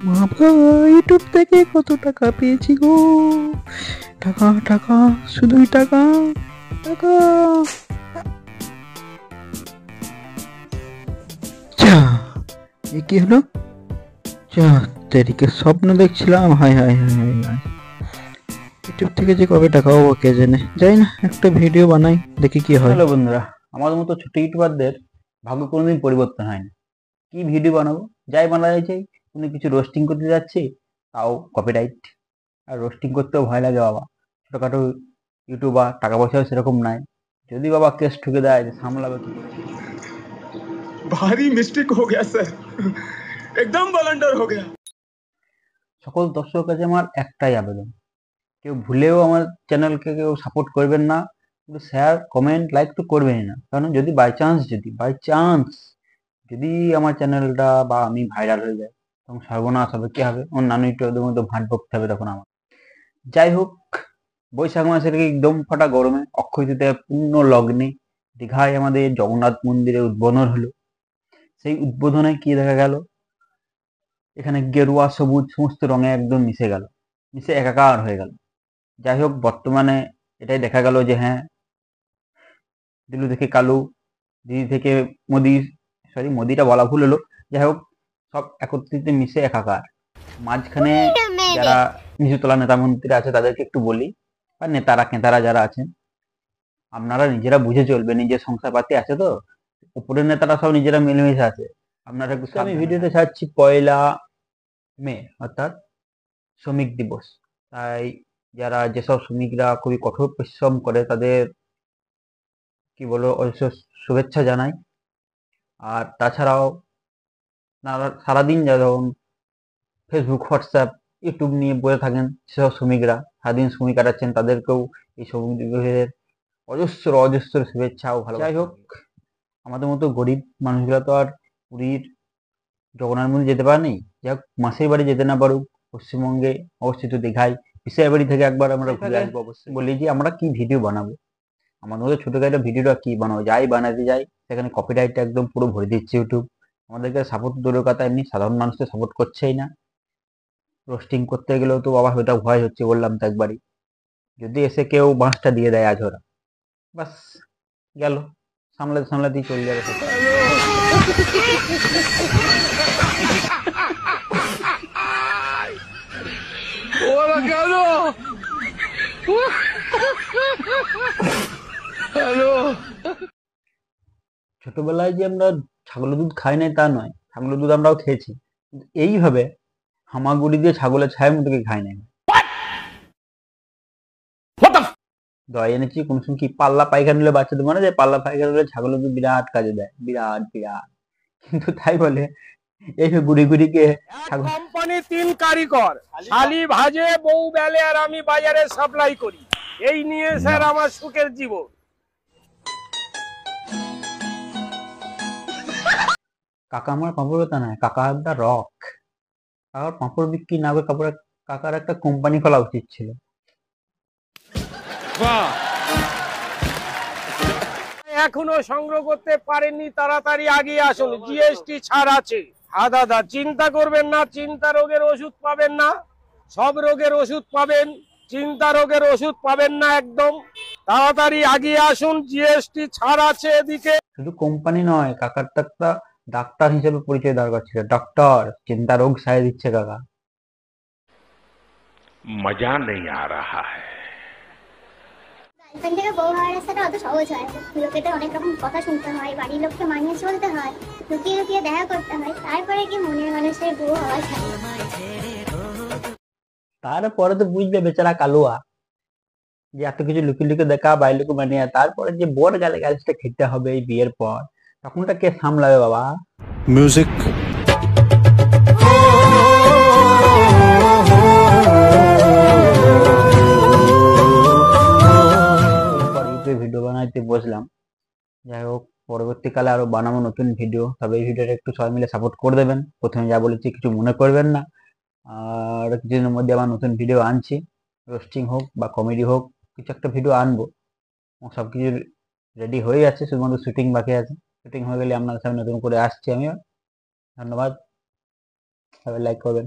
বাবা, ইউটিউব থেকে কত টাকা পেয়েছি গো। টাকা টাকা, শুধুই টাকা টাকা। যা, এ কি হলো? যা তেরিকে, স্বপ্ন দেখছিলাম। High high high high high. YouTube থেকে যে কবে টাকা পাবো কে জানে। যাই না, একটা ভিডিও বানাই, দেখি কি হয়। হ্যালো বন্ধুরা, আমাদের মতো ছোট ইউটিউবারদের ভাগ্য কোনোদিন পরিবর্তন হয় না। কি ভিডিও বানাবো, যাই বানা যাচ্ছে। কোনো কিছু রোস্টিং করতে যাচ্ছি, তাও কপিরাইট। আর রোস্টিং করতেও ভয় লাগে বাবা। ছোটখাটো ইউটিউবার, টাকা পয়সাও সেরকম নাই। যদি বাবা কেস ঠুকে দেয়, যে সামলাবে কি করে? भारी मिस्टेक हो गया सर एकदम ब्लंडर हो गया। সকল দর্শকের কাছে আমার একটাই আবেদন, কেউ ভুলেও আমার চ্যানেলকে কেউ সাপোর্ট করবেন না, কিন্তু শেয়ার কমেন্ট লাইক তো করবেনই না। কারণ যদি বাই চান্স যদি আমার চ্যানেলটা বা আমি ভাইরাল হয়ে যায়, তখন সর্বনাশ হবে। কি হবে? অন্যান্য ইউটিউবারদের মধ্যে ভাট বকতে হবে তখন আমার। যাই হোক, বৈশাখ মাসের একদম ফাটা গরমে অক্ষয় তৃতীয়ার পূর্ণ লগ্নে দীঘায় আমাদের জগন্নাথ মন্দিরের উদ্বোধন হলো। সেই উদ্বোধনে কি দেখা গেল, এখানে গেরুয়া সবুজ সমস্ত রঙে একদম মিশে গেল, মিশে একাকার হয়ে গেল। যাই হোক, বর্তমানে এটাই দেখা গেল যে হ্যাঁ, দিলু থেকে কালু, দিদি থেকে মোদি, সরি মোদিটা বলা ভুল হলো। যাই হোক, সব একত্রিত মিশে একাকার। মাঝখানে যারা নিচুতলা নেতা মন্ত্রী আছে তাদেরকে একটু বলি, বা নেতারা কেতারা যারা আছেন, আপনারা নিজেরা বুঝে চলবে। নিজের সংসার পাতি আছে তো, উপরের নেতারা সব নিজেরা মিলেমিশে আছে। আপনারা একটু, আমি ভিডিওতে ছাড়ছি 1 মে, অর্থাৎ শ্রমিক দিবস। তাই যারা, যেসব শ্রমিকরা খুবই কঠোর পরিশ্রম করে, তাদের কি বলবো, অবশ্য শুভেচ্ছা জানাই। আর তাছাড়াও সারাদিন যেমন ফেসবুক, হোয়াটসঅ্যাপ, ইউটিউব নিয়ে বসে থাকেন সেসব শ্রমিকরা, সারাদিন শ্রমিক কাটাচ্ছেন, তাদেরকেও এই শ্রমিক দিবসের অজস্র অজস্র শুভেচ্ছা ও ভালো। যাই হোক, আমাদের মতো গরিব মানুষগুলো তো আর পুরীর জগন্নাথ মন্দির যেতে পারেনি। যাই হোক, মাসির বাড়ি যেতে না পারুক, পশ্চিমবঙ্গে অবস্থিত দীঘায় পিসের বাড়ি থেকে একবার আমরা ঘুরে আসবো অবশ্যই। বলি যে আমরা কি ভিডিও বানাবো, আমাদের মধ্যে ছোটখাটো ভিডিওটা কি বানাবো, যাই বানাতে যাই সেখানে কপিরাইটটা একদম পুরো ভরে দিচ্ছে ইউটিউব। আমাদেরকে সাপোর্ট দূরের কথা, এমনি সাধারণ মানুষকে সাপোর্ট করছেই না। রোস্টিং করতে গেলেও তো বাবা ওটা ভয় হচ্ছে, বললাম তো একবারই। যদি এসে কেউ বাঁশটা দিয়ে দেয় আজ ওরা, বাস গেল, সামলাতে সামলাতেই চলে যাবে সব। ছোটবেলায় যে আমরা ছাগলের দুধ খাই নাই তা নয়, ছাগলের দুধ আমরাও খেয়েছি, কিন্তু এইভাবে হামাগুড়ি দিয়ে ছাগলের ছায়ের মতো কি খাই নাই। দই এনেছি কোন সময়, কি পাল্লা পায়খানা হলে বাচ্চাদের মনে যায়, পাল্লা পায়খানা হলে ছাগলের দুধ বিরাট কাজে দেয়, বিরাট বিরাট। কিন্তু তাই বলে এই গুড়ি গুড়ি কে ছাগল। কোম্পানি 3 কারিগর, শালি ভাজে, বউ বেলে, আর আমি বাজারে সাপ্লাই করি। এই নিয়ে স্যার আমার সুখের জীবন। কাকা আমার পাঁপড় বেতা নয়, কাকা একটা রক। কাকার পাঁপড় বিক্রি না করে কাকার একটা কোম্পানি খোলা উচিত ছিল। এখনো সংগ্রহ করতে পারেননি, তাড়াতাড়ি আগিয়ে আসুন, জিএসটি ছাড় আছে। হ্যাঁ দাদা, চিন্তা করবেন না, চিন্তা রোগের ওষুধ পাবেন না। সব রোগের ওষুধ পাবেন, চিন্তা রোগের ওষুধ পাবেন না একদম। তাড়াতাড়ি আগিয়ে আসুন, জিএসটি ছাড় আছে এদিকে। শুধু কোম্পানি নয়, কাকার তো একটা ডাক্তার হিসেবে পরিচয় দরকার ছিল। ডক্টর, চিন্তা রোগ সারিয়ে দিচ্ছে কাকা। मजा नहीं आ रहा है। গার্লফ্রেন্ড থেকে বউ হওয়ার রাস্তাটা অত সহজ হয় না। লোকেদের অনেক রকম কথা শুনতে হয়, বাড়ির লোককে মানিয়ে চলতে হয়, লুকিয়ে লুকিয়ে দেখা করতে হয়, তারপরে কি মনের মানুষের বউ হওয়া যায়। তারপরে তো বুঝবে বেচারা কালুয়া, যে এত কিছু লুকিয়ে লুকিয়ে দেখা, বাইরে লোক মানিয়ে, তারপরে যে বোর গালে গালিটা খেতে হবে এই বিয়ের পর, তখনটা কে সামলাবে বাবা? মিউজিক। ভিডিও বানাইতে বসলাম। যাই হোক, পরবর্তীকালে আরো বানাবো নতুন ভিডিও, তবে এই ভিডিওটা একটু সবাই মিলে সাপোর্ট করে দেবেন। প্রথমে যা বলেছি কিছু মনে করবেন না। আর কিছুদিনের মধ্যে আবার নতুন ভিডিও আনছি, রোস্টিং হোক বা কমেডি হোক, কিছু একটা ভিডিও আনবো। সবকিছু রেডি হয়ে যাচ্ছে, শুধুমাত্র শুটিং বাকি আছে। শুটিং হয়ে গেলে আপনাদের সামনে নতুন করে আসছি আমিও। ধন্যবাদ, সবাই লাইক করবেন।